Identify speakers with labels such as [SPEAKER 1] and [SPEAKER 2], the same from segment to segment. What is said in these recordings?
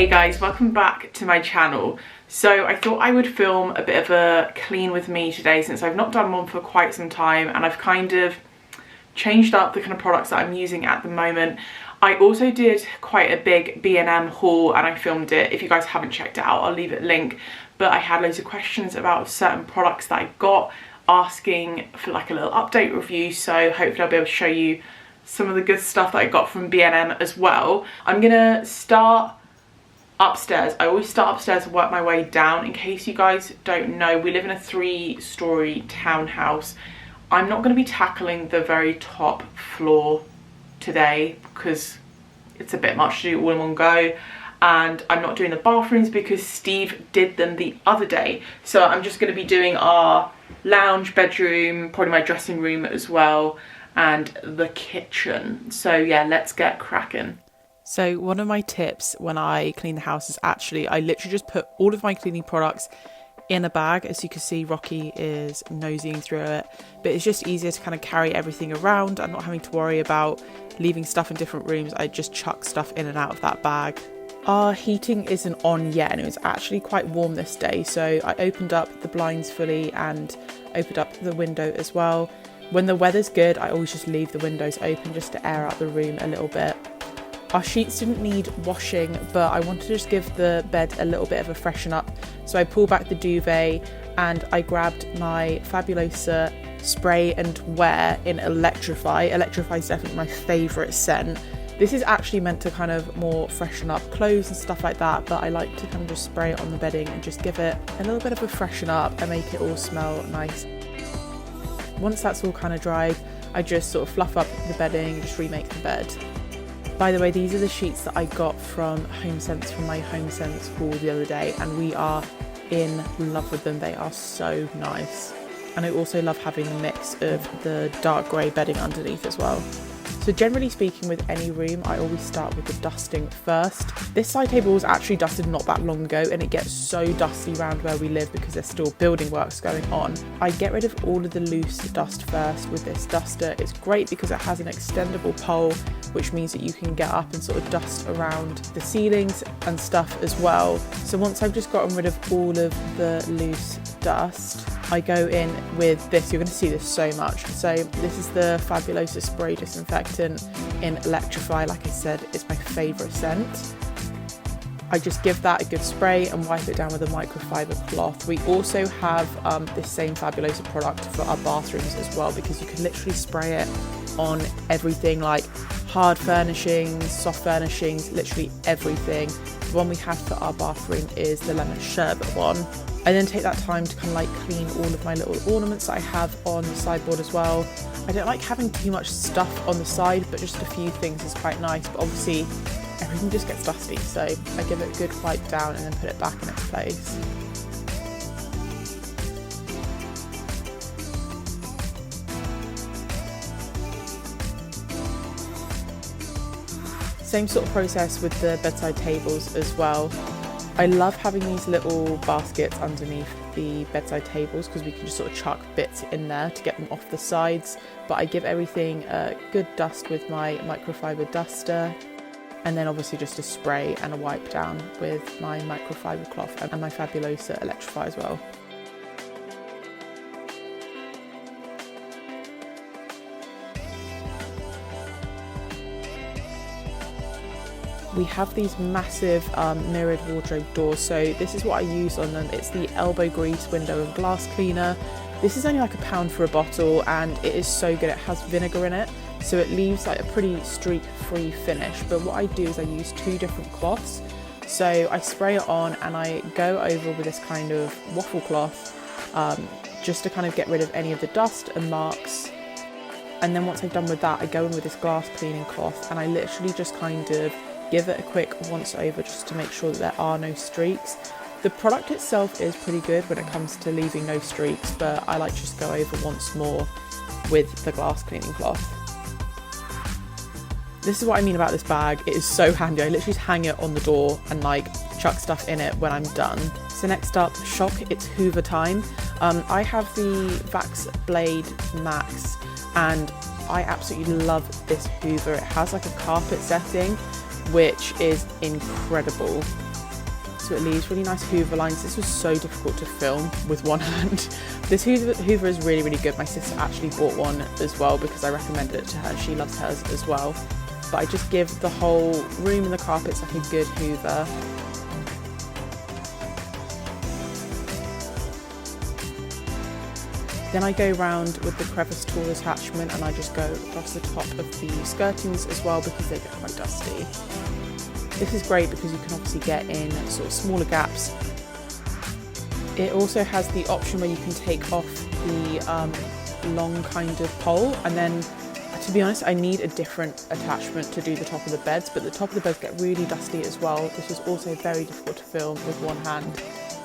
[SPEAKER 1] Hey guys, welcome back to my channel. So I thought I would film a bit of a clean with me today since I've not done one for quite some time, and I've kind of changed up the kind of products that I'm using at the moment. I also did quite a big B&M haul and I filmed it. If you guys haven't checked it out, I'll leave it linked. But I had loads of questions about certain products that I got, asking for like a little update review. So hopefully I'll be able to show you some of the good stuff that I got from B&M as well. I'm gonna start upstairs. I always start upstairs and work my way down. In case you guys don't know, we live in a 3-story townhouse. I'm not going to be tackling the very top floor today because it's a bit much to do all in one go, and I'm not doing the bathrooms because Steve did them the other day. So I'm just going to be doing our lounge, bedroom, probably my dressing room as well, and the kitchen. So yeah, let's get cracking. So one of my tips when I clean the house is actually I literally just put all of my cleaning products in a bag. As you can see, Rocky is nosying through it, but it's just easier to kind of carry everything around. I'm not having to worry about leaving stuff in different rooms. I just chuck stuff in and out of that bag. Our heating isn't on yet and it was actually quite warm this day, so I opened up the blinds fully and opened up the window as well. When the weather's good, I always just leave the windows open just to air out the room a little bit. Our sheets didn't need washing, but I wanted to just give the bed a little bit of a freshen up. So I pulled back the duvet and I grabbed my Fabulosa spray and wear in Electrify. Electrify is definitely my favourite scent. This is actually meant to kind of more freshen up clothes and stuff like that, but I like to kind of just spray it on the bedding and just give it a little bit of a freshen up and make it all smell nice. Once that's all kind of dried, I just sort of fluff up the bedding, just remake the bed. By the way, these are the sheets that I got from HomeSense from my HomeSense haul the other day, and we are in love with them. They are so nice. And I also love having a mix of the dark grey bedding underneath as well. So generally speaking, with any room, I always start with the dusting first. This side table was actually dusted not that long ago, and it gets so dusty around where we live because there's still building works going on. I get rid of all of the loose dust first with this duster. It's great because it has an extendable pole, which means that you can get up and sort of dust around the ceilings and stuff as well. So once I've just gotten rid of all of the loose dust, I go in with this. You're going to see this so much. So this is the Fabulosa spray disinfectant in Electrify. Like I said, it's my favourite scent. I just give that a good spray and wipe it down with a microfiber cloth. We also have this same Fabulosa product for our bathrooms as well, because you can literally spray it on everything, like hard furnishings, soft furnishings, literally everything. The one we have for our bathroom is the lemon sherbet one. I then take that time to kind of like clean all of my little ornaments that I have on the sideboard as well. I don't like having too much stuff on the side, but just a few things is quite nice. But obviously everything just gets dusty, so I give it a good wipe down and then put it back in its place. Same sort of process with the bedside tables as well. I love having these little baskets underneath the bedside tables because we can just sort of chuck bits in there to get them off the sides. But I give everything a good dust with my microfiber duster, and then obviously just a spray and a wipe down with my microfiber cloth and my Fabulosa Electrify as well. We have these massive mirrored wardrobe doors, so this is what I use on them. It's the elbow grease window and glass cleaner. This is only like £1 for a bottle, and it is so good. It has vinegar in it, so it leaves like a pretty streak-free finish. But what I do is I use 2 different cloths. So I spray it on and I go over with this kind of waffle cloth just to kind of get rid of any of the dust and marks. And then once I've done with that, I go in with this glass cleaning cloth and I literally just kind of give it a quick once over just to make sure that there are no streaks. The product itself is pretty good when it comes to leaving no streaks, but I like to just go over once more with the glass cleaning cloth. This is what I mean about this bag. It is so handy. I literally just hang it on the door and like chuck stuff in it when I'm done. So next up, shock, it's Hoover time. I have the Vax Blade Max and I absolutely love this Hoover. It has like a carpet setting, which is incredible. so it leaves really nice Hoover lines. This was so difficult to film with one hand. This Hoover is really, really good. My sister actually bought one as well because I recommended it to her. She loves hers as well. But I just give the whole room and the carpets like a good Hoover. Then I go round with the crevice tool attachment and I just go across the top of the skirtings as well because they get quite dusty. This is great because you can obviously get in sort of smaller gaps. It also has the option where you can take off the long kind of pole, and then, to be honest, I need a different attachment to do the top of the beds, but the top of the beds get really dusty as well. This was also very difficult to film with one hand,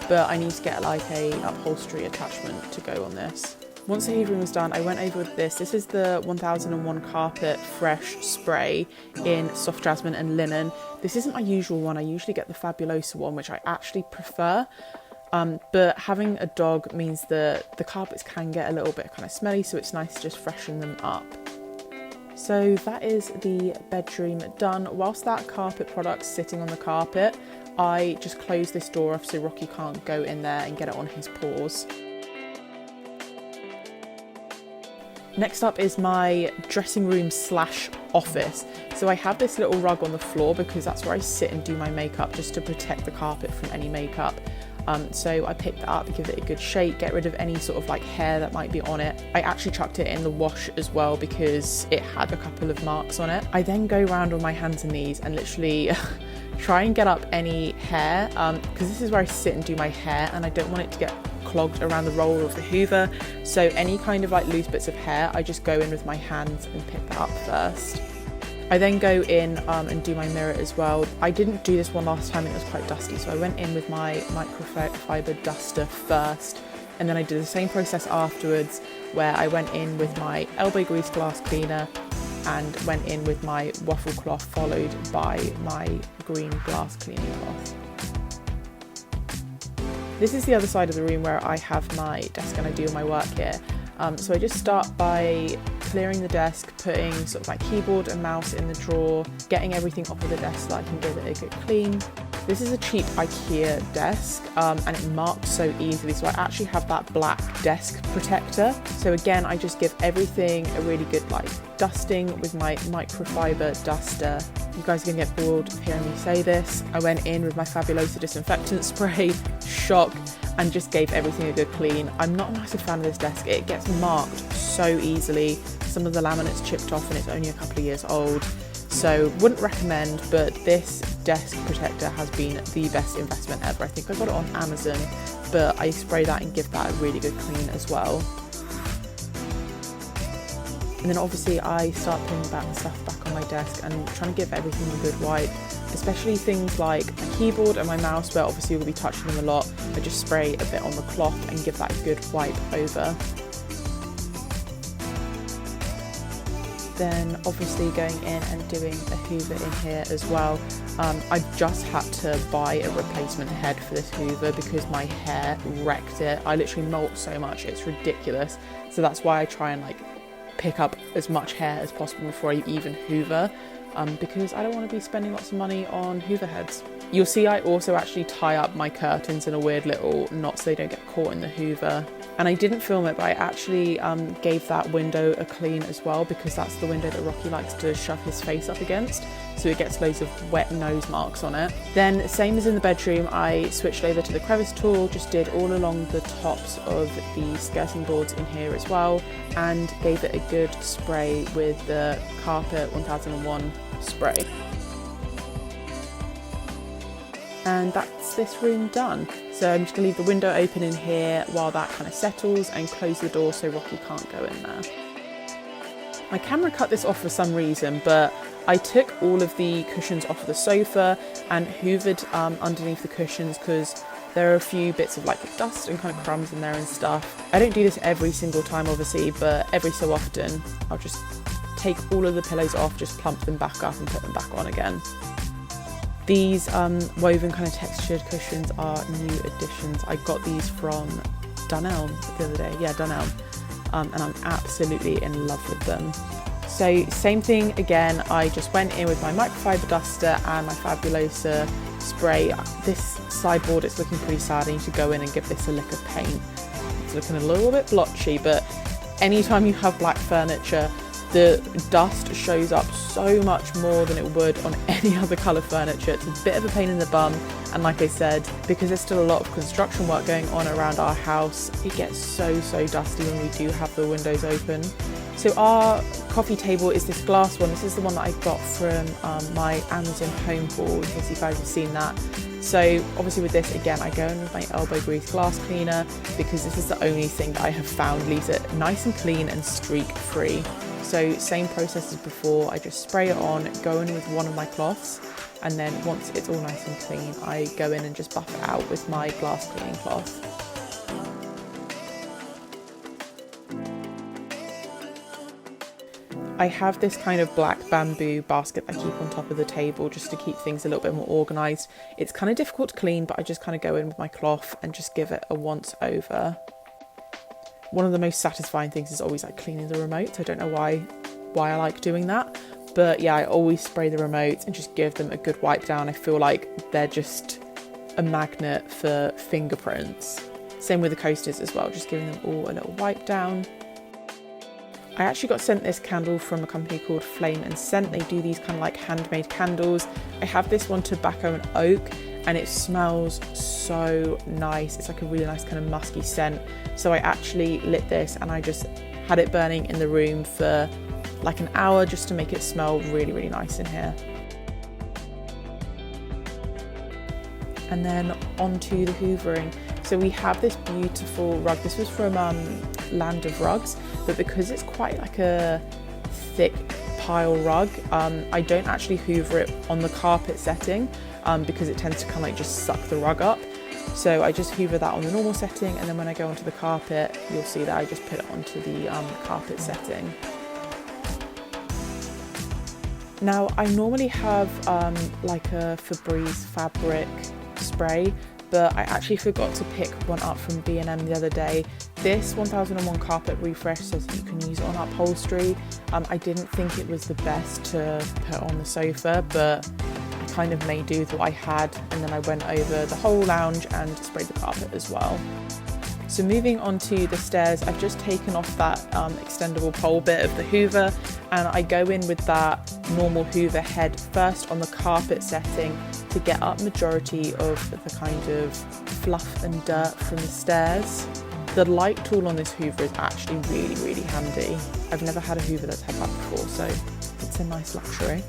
[SPEAKER 1] but I need to get like a upholstery attachment to go on this. Once the hoovering was done, I went over with this. This is the 1001 Carpet Fresh Spray in Soft Jasmine and Linen. This isn't my usual one. I usually get the Fabulosa one, which I actually prefer. But having a dog means that the carpets can get a little bit kind of smelly, so it's nice to just freshen them up. So that is the bedroom done. Whilst that carpet product's sitting on the carpet, I just close this door off so Rocky can't go in there and get it on his paws. Next up is my dressing room / office. So I have this little rug on the floor because that's where I sit and do my makeup, just to protect the carpet from any makeup. So I picked that up, give it a good shake, get rid of any sort of like hair that might be on it. I actually chucked it in the wash as well because it had a couple of marks on it. I then go around on my hands and knees and literally try and get up any hair because this is where I sit and do my hair and I don't want it to get clogged around the roller of the Hoover. So any kind of like loose bits of hair, I just go in with my hands and pick that up first. I then go in and do my mirror as well. I didn't do this one last time, it was quite dusty, so I went in with my microfiber duster first, and then I did the same process afterwards where I went in with my elbow grease glass cleaner and went in with my waffle cloth followed by my green glass cleaning cloth. This is the other side of the room where I have my desk and I do my work here. So I just start by clearing the desk, putting sort of like keyboard and mouse in the drawer, getting everything off of the desk so I can give it a good clean. This is a cheap IKEA desk and it marks so easily, so I actually have that black desk protector. So again, I just give everything a really good like dusting with my microfiber duster. You guys are gonna get bored of hearing me say this. I went in with my Fabulosa disinfectant spray, shock, and just gave everything a good clean. I'm not a massive fan of this desk. It gets marked so easily. Some of the laminate's chipped off and it's only a couple of years old. So wouldn't recommend, but this desk protector has been the best investment ever. I think I got it on Amazon, but I spray that and give that a really good clean as well. And then obviously I start putting back the stuff back on my desk and trying to give everything a good wipe, especially things like my keyboard and my mouse, where obviously we'll be touching them a lot. I just spray a bit on the cloth and give that a good wipe over. Then obviously going in and doing a Hoover in here as well. I just had to buy a replacement head for this Hoover because my hair wrecked it. I literally molt so much, it's ridiculous. So that's why I try and like pick up as much hair as possible before I even Hoover, because I don't want to be spending lots of money on Hoover heads. You'll see I also actually tie up my curtains in a weird little knot so they don't get caught in the Hoover. And I didn't film it, but I actually gave that window a clean as well, because that's the window that Rocky likes to shove his face up against, so it gets loads of wet nose marks on it. Then, same as in the bedroom, I switched over to the crevice tool, just did all along the tops of the skirting boards in here as well, and gave it a good spray with the Carpet 1001 spray. And that's this room done. So I'm just gonna leave the window open in here while that kind of settles and close the door so Rocky can't go in there. My camera cut this off for some reason, but I took all of the cushions off of the sofa and hoovered underneath the cushions because there are a few bits of like dust and kind of crumbs in there and stuff. I don't do this every single time obviously, but every so often I'll just take all of the pillows off, just plump them back up and put them back on again. These woven kind of textured cushions are new additions. I got these from Dunelm the other day. Yeah, Dunelm. And I'm absolutely in love with them. So same thing again, I just went in with my microfiber duster and my Fabulosa spray. This sideboard is looking pretty sad. I need to go in and give this a lick of paint. It's looking a little bit blotchy, but anytime you have black furniture, the dust shows up so much more than it would on any other colour furniture. It's a bit of a pain in the bum, and like I said, because there's still a lot of construction work going on around our house, it gets so dusty when we do have the windows open. So our coffee table is this glass one. This is the one that I got from my Amazon home haul, in case you guys have seen that. So obviously with this, again, I go in with my elbow grease glass cleaner, because this is the only thing that I have found leaves it nice and clean and streak free. So same process as before, I just spray it on, go in with one of my cloths, and then once it's all nice and clean, I go in and just buff it out with my glass cleaning cloth. I have this kind of black bamboo basket I keep on top of the table just to keep things a little bit more organised. It's kind of difficult to clean, but I just kind of go in with my cloth and just give it a once over. One of the most satisfying things is always like cleaning the remotes. I don't know why I like doing that, but yeah, I always spray the remotes and just give them a good wipe down. I feel like they're just a magnet for fingerprints. Same with the coasters as well, just giving them all a little wipe down. I actually got sent this candle from a company called Flame and Scent. They do these kind of like handmade candles. I have this one, tobacco and oak, and it smells so nice. It's like a really nice kind of musky scent. So I actually lit this and I just had it burning in the room for like an hour just to make it smell really nice in here. And then onto the hoovering. So we have this beautiful rug. This was from Land of Rugs, but because it's quite like a thick pile rug, I don't actually hoover it on the carpet setting because it tends to kind of like just suck the rug up. So I just hoover that on the normal setting, and then when I go onto the carpet, you'll see that I just put it onto the carpet setting. Now I normally have like a Febreze fabric spray, but I actually forgot to pick one up from B&M the other day. This 1001 Carpet Refresh says that you can use it on upholstery. I didn't think it was the best to put on the sofa, but I kind of made do with what I had, and then I went over the whole lounge and sprayed the carpet as well. So moving on to the stairs, I've just taken off that extendable pole bit of the hoover, and I go in with that normal hoover head first on the carpet setting to get up majority of the kind of fluff and dirt from the stairs. The light tool on this hoover is actually really handy. I've never had a hoover that's had that before, so it's a nice luxury.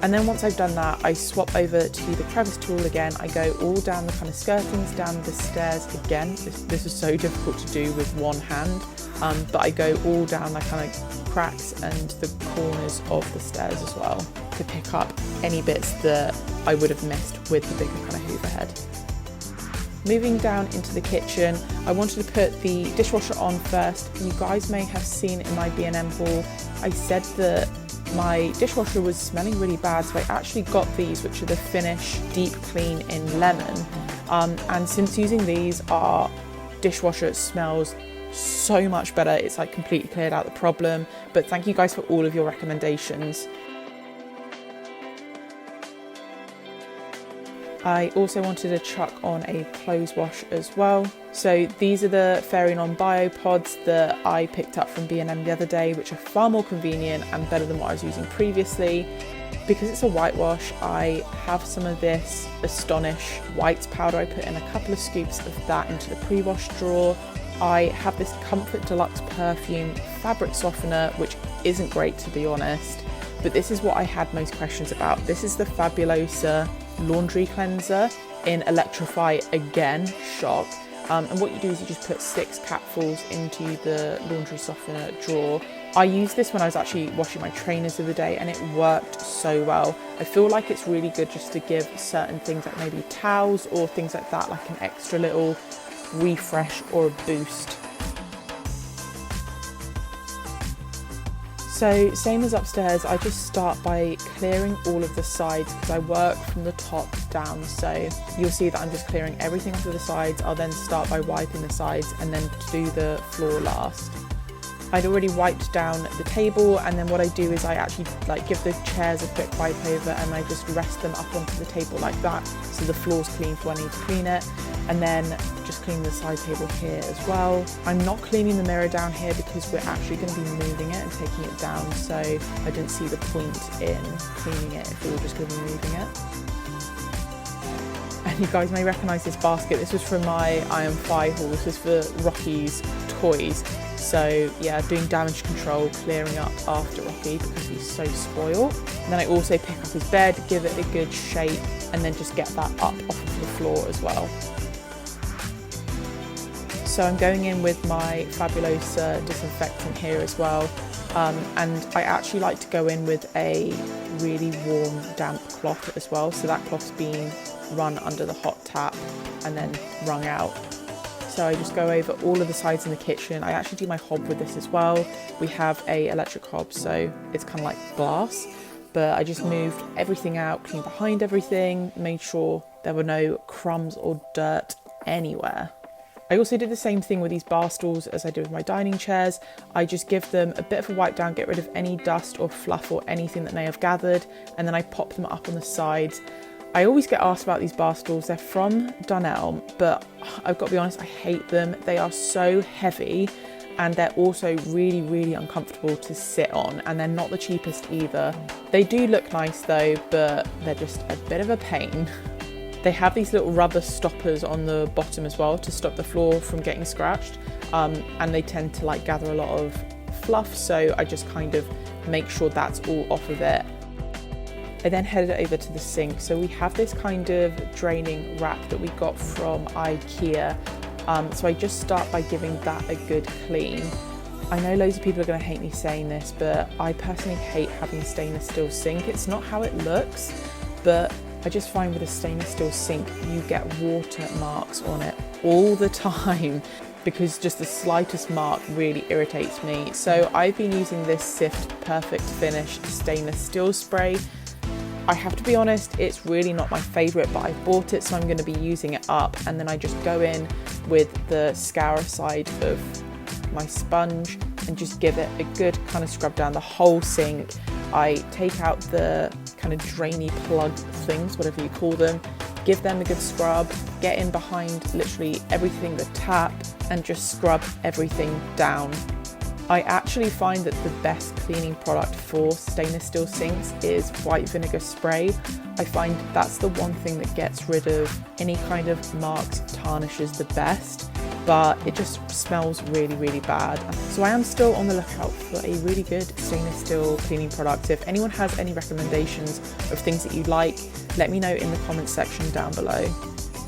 [SPEAKER 1] And then once I've done that, I swap over to the crevice tool again. I go all down the kind of skirtings, down the stairs again. This is so difficult to do with one hand, but I go all down the kind of cracks and the corners of the stairs as well to pick up any bits that I would have missed with the bigger kind of hoover head. Moving down into the kitchen, I wanted to put the dishwasher on first. You guys may have seen in my B&M haul, I said that my dishwasher was smelling really bad, so I actually got these, which are the Finish Deep Clean in Lemon. And since using these, our dishwasher smells so much better. It's like completely cleared out the problem. But thank you guys for all of your recommendations. I also wanted to chuck on a clothes wash as well. So these are the Fairy Non-Bio pods that I picked up from B&M the other day, which are far more convenient and better than what I was using previously. Because it's a whitewash, I have some of this Astonish whites powder. I put in a couple of scoops of that into the pre-wash drawer. I have this Comfort Deluxe perfume fabric softener, which isn't great to be honest, but this is what I had most questions about. This is the Fabulosa laundry cleanser in Electrify Again, shock. And what you do is you just put 6 capfuls into the laundry softener drawer. I used this when I was actually washing my trainers the other day, and it worked so well. I feel like it's really good just to give certain things like maybe towels or things like that, like an extra little refresh or a boost. So same as upstairs, I just start by clearing all of the sides because I work from the top down. So you'll see that I'm just clearing everything off of the sides. I'll then start by wiping the sides and then do the floor last. I'd already wiped down the table, and then what I do is I actually like give the chairs a quick wipe over and I just rest them up onto the table like that, so the floor's clean for when I need to clean it. And then just clean the side table here as well. I'm not cleaning the mirror down here because we're actually going to be moving it and taking it down, so I didn't see the point in cleaning it if we were just going to be moving it. And you guys may recognise this basket. This was from my I Am Fi haul. This was for Rocky's toys. So yeah, doing damage control, clearing up after Rocky because he's so spoiled. And then I also pick up his bed, give it a good shape, and then just get that up off of the floor as well. So I'm going in with my Fabulosa disinfectant here as well. And I actually like to go in with a really warm, damp cloth as well. So that cloth's being run under the hot tap and then wrung out. So I just go over all of the sides in the kitchen. I actually do my hob with this as well. We have a electric hob, so it's kind of like glass, but I just moved everything out, cleaned behind everything, made sure there were no crumbs or dirt anywhere. I also did the same thing with these bar stools as I did with my dining chairs. I just give them a bit of a wipe down, get rid of any dust or fluff or anything that may have gathered, and then I pop them up on the sides. I always get asked about these bar stools. They're from Dunelm, but I've got to be honest, I hate them. They are so heavy and they're also really, really uncomfortable to sit on, and they're not the cheapest either. They do look nice though, but they're just a bit of a pain. They have these little rubber stoppers on the bottom as well to stop the floor from getting scratched, and they tend to like gather a lot of fluff, so I just kind of make sure that's all off of it. I then headed over to the sink. So we have this kind of draining wrap that we got from IKEA. So I just start by giving that a good clean. I know loads of people are going to hate me saying this, but I personally hate having a stainless steel sink. It's not how it looks, but I just find with a stainless steel sink, you get water marks on it all the time because just the slightest mark really irritates me. So I've been using this Sift Perfect Finish stainless steel spray. I have to be honest, it's really not my favourite, but I bought it, so I'm going to be using it up. And then I just go in with the scour side of my sponge and just give it a good kind of scrub down the whole sink. I take out the kind of drainy plug things, whatever you call them, give them a good scrub, get in behind literally everything, the tap, and just scrub everything down. I actually find that the best cleaning product for stainless steel sinks is white vinegar spray. I find that's the one thing that gets rid of any kind of marks, tarnishes the best, but it just smells really, really bad. So I am still on the lookout for a really good stainless steel cleaning product. So if anyone has any recommendations of things that you like, let me know in the comments section down below.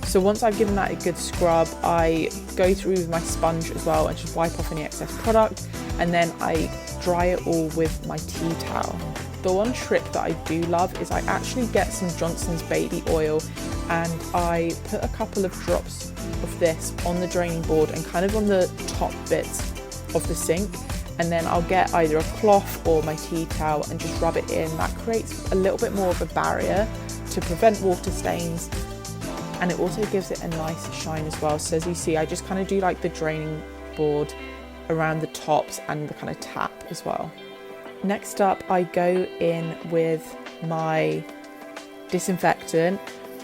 [SPEAKER 1] So once I've given that a good scrub, I go through with my sponge as well and just wipe off any excess product, and then I dry it all with my tea towel. The one trick that I do love is I actually get some Johnson's baby oil and I put a couple of drops of this on the draining board and kind of on the top bits of the sink, and then I'll get either a cloth or my tea towel and just rub it in. That creates a little bit more of a barrier to prevent water stains, and it also gives it a nice shine as well. So as you see, I just kind of do like the draining board around the tops and the kind of tap as well. Next up, I go in with my disinfectant.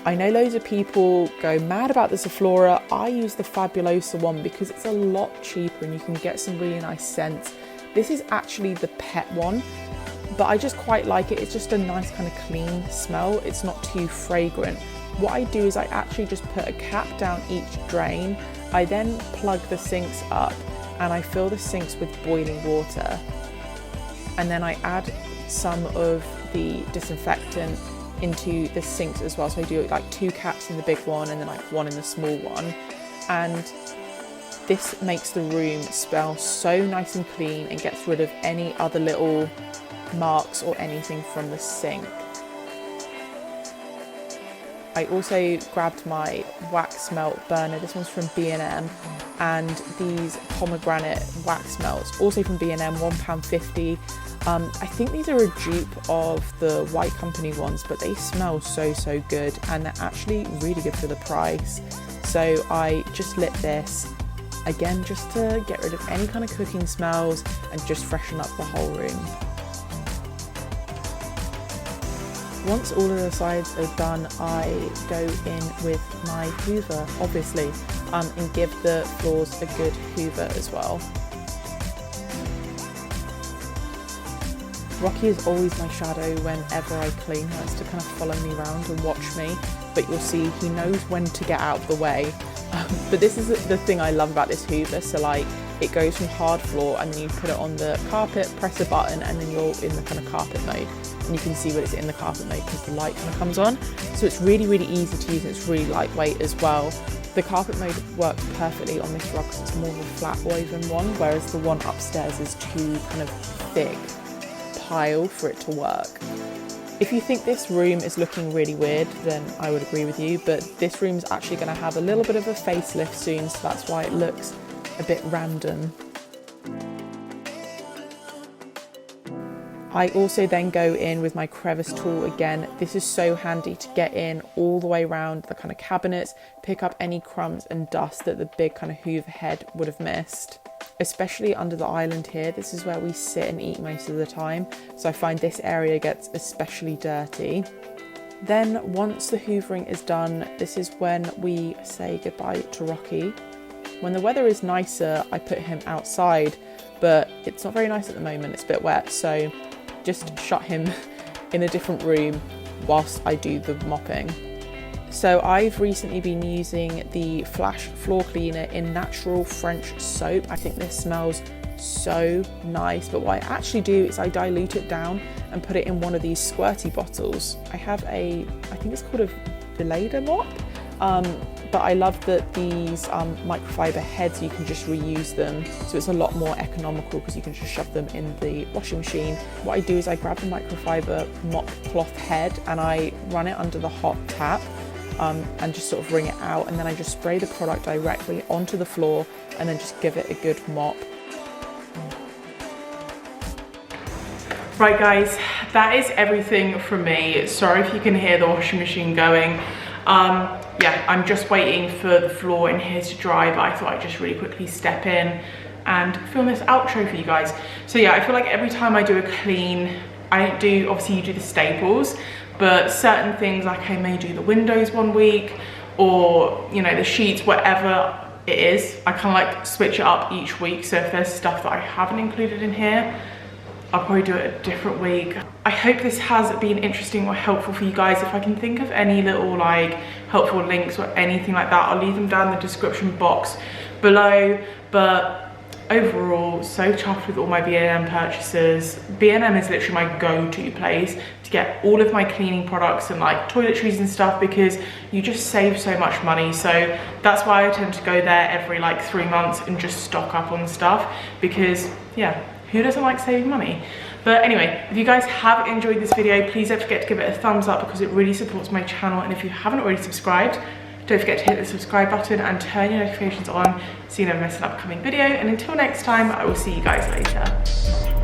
[SPEAKER 1] I know loads of people go mad about the Sephora. I use the Fabulosa one because it's a lot cheaper and you can get some really nice scents. This is actually the pet one, but I just quite like it. It's just a nice kind of clean smell. It's not too fragrant. What I do is I actually just put a cap down each drain. I then plug the sinks up and I fill the sinks with boiling water. And then I add some of the disinfectant into the sinks as well. So I do like 2 caps in the big one and then like 1 in the small one. And this makes the room smell so nice and clean and gets rid of any other little marks or anything from the sink. I also grabbed my wax melt burner. This one's from B&M, and these pomegranate wax melts, also from B&M, £1.50. I think these are a dupe of the White Company ones, but they smell so good and they're actually really good for the price. So I just lit this Again, just to get rid of any kind of cooking smells and just freshen up the whole room. Once all of the sides are done, I go in with my hoover, obviously, and give the floors a good hoover as well. Rocky is always my shadow whenever I clean. He likes to kind of follow me around and watch me, but you'll see he knows when to get out of the way. But this is the thing I love about this hoover. So like, it goes from hard floor and then you put it on the carpet, press a button, and then you're in the kind of carpet mode. And you can see when it's in the carpet mode because the light kind of comes on. So it's really, really easy to use and it's really lightweight as well. The carpet mode works perfectly on this rug because it's more of a flat woven one, whereas the one upstairs is too kind of thick pile for it to work. If you think this room is looking really weird, then I would agree with you, but this room's actually going to have a little bit of a facelift soon, so that's why it looks a bit random. I also then go in with my crevice tool again. This is so handy to get in all the way around the kind of cabinets, pick up any crumbs and dust that the big kind of hoover head would have missed. Especially under the island here, this is where we sit and eat most of the time, so I find this area gets especially dirty. Then once the hoovering is done, this is when we say goodbye to Rocky. When the weather is nicer, I put him outside, but it's not very nice at the moment, it's a bit wet, so just shut him in a different room whilst I do the mopping. So I've recently been using the Flash floor cleaner in natural French soap. I think this smells so nice, but what I actually do is I dilute it down and put it in one of these squirty bottles. I have I think it's called a Fabulosa mop, but I love that these microfiber heads, you can just reuse them, so it's a lot more economical because you can just shove them in the washing machine. What I do is I grab the microfiber mop cloth head and I run it under the hot tap, and just sort of wring it out, and then I just spray the product directly onto the floor and then just give it a good mop. Right guys, that is everything from me. Sorry if you can hear the washing machine going. Yeah, I'm just waiting for the floor in here to dry, but I thought I'd just really quickly step in and film this outro for you guys. So yeah, I feel like every time I do a clean, I don't do, obviously you do the staples, but certain things, like I may do the windows one week, or you know, the sheets, whatever it is, I kind of like switch it up each week. So if there's stuff that I haven't included in here, I'll probably do it a different week. I hope this has been interesting or helpful for you guys. If I can think of any little like helpful links or anything like that, I'll leave them down in the description box below. But overall, so chuffed with all my B&M purchases. B&M is literally my go-to place to get all of my cleaning products and like toiletries and stuff, because you just save so much money. So that's why I tend to go there every like 3 months and just stock up on stuff, because yeah, who doesn't like saving money? But anyway, if you guys have enjoyed this video, please don't forget to give it a thumbs up because it really supports my channel. And if you haven't already subscribed, don't forget to hit the subscribe button and turn your notifications on so you never miss an upcoming video. And until next time, I will see you guys later.